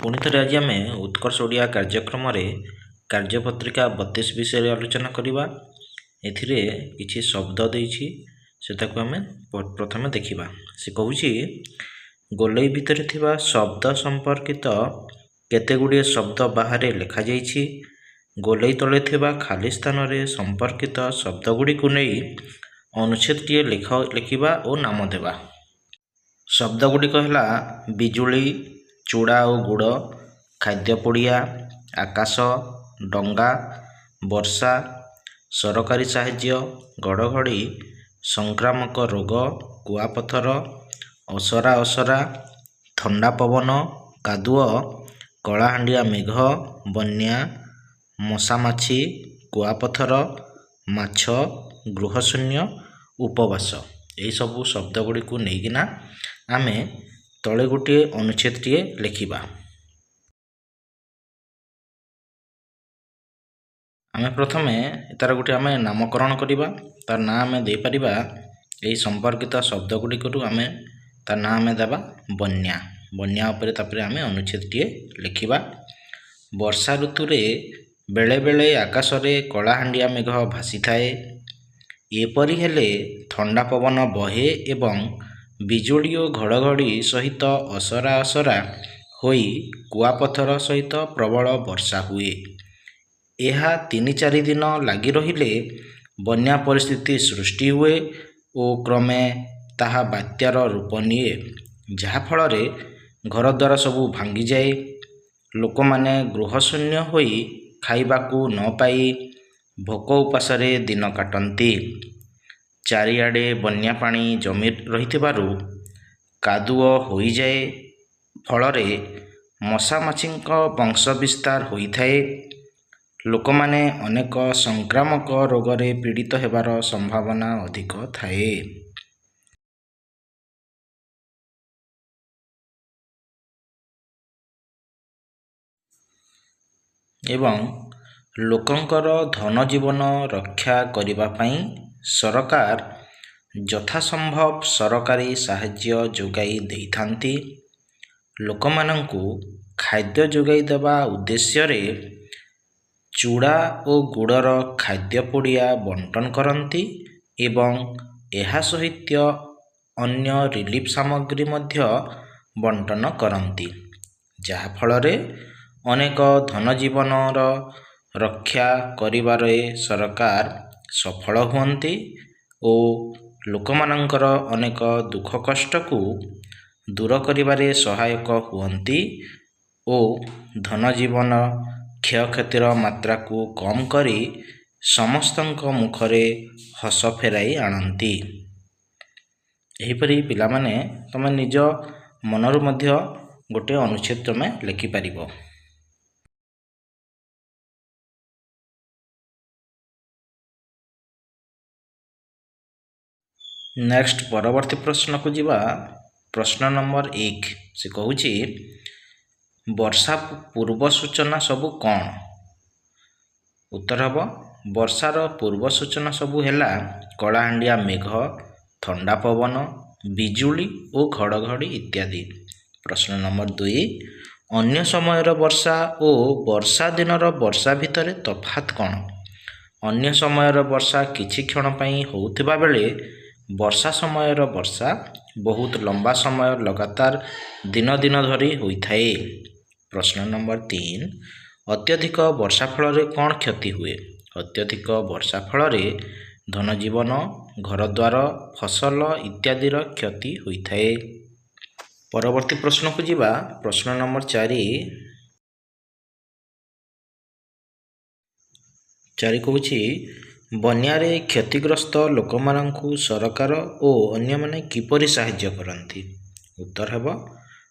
पुणी थे आज आम उत्कर्ष ओडिया कार्यक्रम कार्यपत्रिका 32 विषय आलोचना करवा। किसी शब्द देछि सेटाको आम प्रथमे देखिबा। से कहूछि गोलई भितर थिबा शब्द संपर्कित केतेगुड़िए शब्द बाहर लिखा जाइछि। गोलई तले थिबा खाली स्थान रे संपर्कित शब्दगुड़िकु नहीं अनुच्छेदटीए लिखिबा और नाम देवा। शब्दगुड़िक है बिजुली, चूड़ा और गुड़, खाद्य पुड़िया, आकाश, डंगा, वर्षा, सरकारी साहाय्य, घड़घड़ी, संक्रामक रोग, कुआपथर, असरा असरा, ठंडा पवन, कादुଅ, कलाहांडिया मेघ, बन्या, मशामाछी, कुआपथर, माछ, गृहशून्य, उपवास। यही सबू शब्द गुड़ी को लेकिना आमे तले गोटे अनुच्छेदटीए लिखिबा। आमे प्रथमे तार गोटे आमे नामकरण करिबा। तार ना आमे दे परिबा एही संपर्कित शब्द गुड़ी को आमे तार ना आमे देबा बन्या। बन्या उपरे तापरे आमे अनुच्छेदटीए लिखिबा। वर्षा ऋतु रे बेले बेले आकाश रे कलाहांडिया मेघ भासी थाए। एपरि हेले ठंडा पवन बहे एवं बिजुली और घड़घड़ी सहित असरा असरा होई कुआपथर सहित प्रबल वर्षा हुए। यह 3-4 दिन लगी रहिले बन्या परिस्थिति सृष्टि हुए और क्रमे ताहा बात्यार रूप निए, जहा फल रे घर द्वार सबू भांगी जाए। लोक माने गृहशून्य होई खाइबाकू न पाई भोक उपासरे दिन काटती। चारिआडे बन्या पानी जमी रहिथिबारु कादुଅ होई जाए, फलरे मशामाछीक वंश विस्तार होइथाए। लोक माने अनेक संक्रामक रोगरे पीड़ित हेबार संभावना अधिक थाए। एवं लोकंकर धन जीवन रक्षा करिबा पई सरकार यथासंभव सरकारी साहाय्य जोगाई देइथांती। लोकमानंकु खाद्य जोगाई देवा उद्देश्य रे चूड़ा और गुड़र खाद्य पुड़िया बंटन करती एवं यह सहित अन्य रिलीफ सामग्री मध्य बंटन करती, जहा फल रे अनेक धन जीवन रक्षा करिबारे सरकार सफल हुअंती और लोकमानंकर अनेक दुख कष्ट को दूर करिबारे सहायक हुअंती और धन जीवन क्षयक्षतिर मात्रा को कम करी समस्तंक मुखरे हस फेराई आणती। एहीपरि पिला माने तमे निज मनरु मध्य गोटे अनुच्छेद तमे लिखि पारिबो। नेक्स्ट परवर्ती प्रश्न को जीवा। प्रश्न नंबर 1 से कहूची वर्षा पूर्व सूचना सबू कौन? उत्तर हब वर्षार पूर्व सूचना सबू हैला कलाहांडिया मेघ, ठंडा पवन, बिजुली और घड़घड़ी इत्यादि। प्रश्न नंबर 2 अन्य समयर वर्षा और वर्षा दिनर वर्षा भितर तफात कौन? अन्य समयर वर्षा किछि क्षण पई होउथिबा बेले वर्षा समयर वर्षा बहुत लंबा समय लगातार दिन दिन धरी होइथाए। प्रश्न नंबर 3 अत्यधिक वर्षा फल कौन क्षति हुए? अत्यधिक वर्षा फल धनजीवन, घरद्वार, फसल इत्यादि क्षति होइथाए। परवर्ती प्रश्न को जीवा। प्रश्न नंबर 4 कहूची बन्यारे क्षतिग्रस्त लोकमानंकु सरकार और अन्य माने किपरि साहाय्य करंती? उत्तर हेब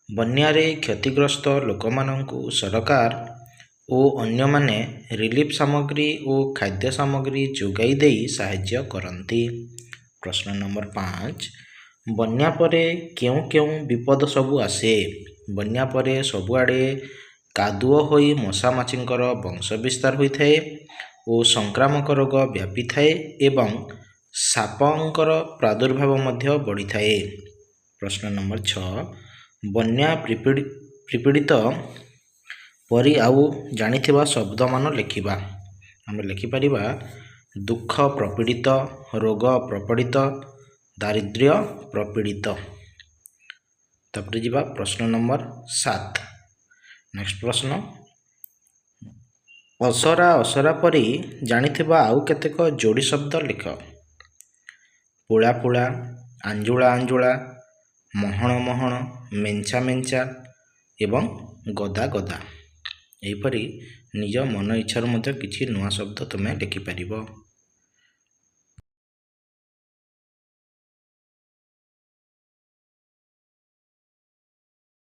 बन्यारे क्षतिग्रस्त लोकमानंकु सरकार और अन्य माने रिलीफ सामग्री और खाद्य सामग्री जोगाई देई साहाय्य करंती। प्रश्न नंबर 5 बन्या परे केउ केउ विपद सबू आसे? बन्या परे सबुआडे कादुଅ होई मशामाछींकर वंश विस्तार होइथाए और संक्रामक रोग व्यापी थाए एवं सापंकर प्रादुर्भाव मध्य बढ़ी थाए। प्रश्न नंबर 6 बन्या पीड़ित ପରି ଆଉ ଜାଣିଥିବା ଶବ୍ଦମାନ ଲେଖିବା। ଆମେ ଲେଖିପାରିବା ଦୁଃଖ ପ୍ରପୀଡ଼ିତ, ରୋଗ ପ୍ରପୀଡ଼ିତ, ଦାରିଦ୍ର୍ୟ ପ୍ରପୀଡ଼ିତ। ତାପରେ ଯିବା ପ୍ରଶ୍ନ ନମ୍ବର 7। ନେକ୍ସଟ ପ୍ରଶ୍ନ, ଅସରା ଅସରା ପରି ଜାଣିଥିବା ଆଉ କେତେକ ଯୋଡ଼ି ଶବ୍ଦ ଲେଖ। ପୁଳା ପୁଳା, ଆଞ୍ଜୁଳା ଆଞ୍ଜୁଳା, ମହଣ ମହଣ, ମେଞ୍ଚା ମେଞ୍ଚା ଏବଂ ଗଦା ଗଦା। ଏହିପରି ନିଜ ମନ ଇଚ୍ଛାରୁ ମଧ୍ୟ କିଛି ନୂଆ ଶବ୍ଦ ତୁମେ ଲେଖିପାରିବ।